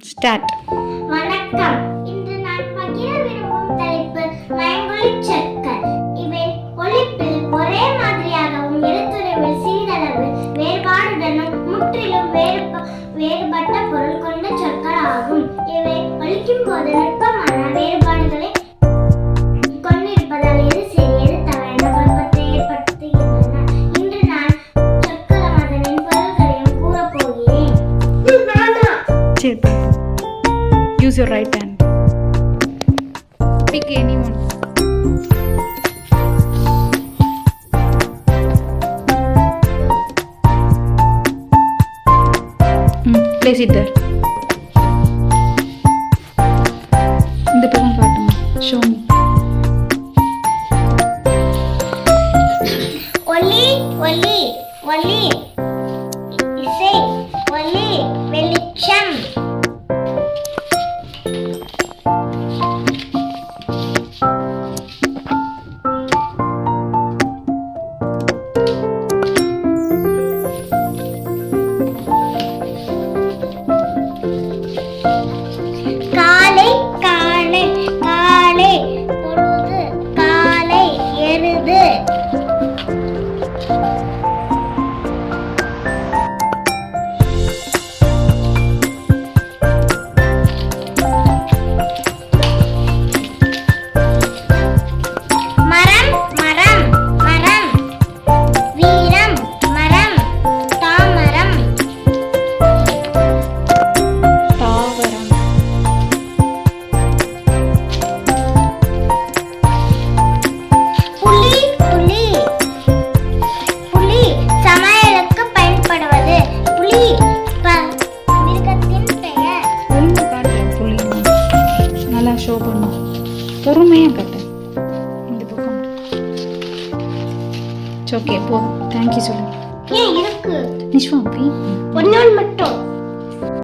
Start. வணக்கம். இன்று நான் பகிர விரும்பும் தலைப்பு மயங்கொலிச் சொற்கள். இவை ஒலிப்பில் ஒரே மாதிரியாகவும் எழுத்துருவில் சிறிதளவு வேறுபாடுடனும் முற்றிலும் வேறுபட்ட பொருள் கொண்ட சொற்கள் ஆகும். இவை ஒலிக்கும் போது நுட்பமான வேறுபாடுகளை கொண்டிருப்பதால் எது சரி எது தவறு என்ற குழப்பத்தை ஏற்படுத்துகின்றன. இன்று நான் சொற்களும் அதனின் பொருள்களையும் கூறப்போகிறேன். Use your right hand. Pick anyone. Place it there. இந்த பக்கம் காட்டுமா. Show me. ஒலி ஒலி ஒலி இசை ஒலி வெளிச்சம் காலை காணை காலை பொழுது காலை எருது மரம் மரம் மரம் வீரம் மரம் தாமரம் தாவரம். புலி புலி புலி சமையலுக்கு பயன்படுவது. புலி மிருகத்தின் பெயர். ஒழுங்கு காட்டு புள்ளி. நல்லா ஷோ பண்ணும். பொறுமையா காட்டு. இந்த பக்கம். ஓகே போ. தேங்க்யூ சொல்லு. ஏன் இருக்கு நிஷ்வா பி. ஒரு நாள் மட்டும்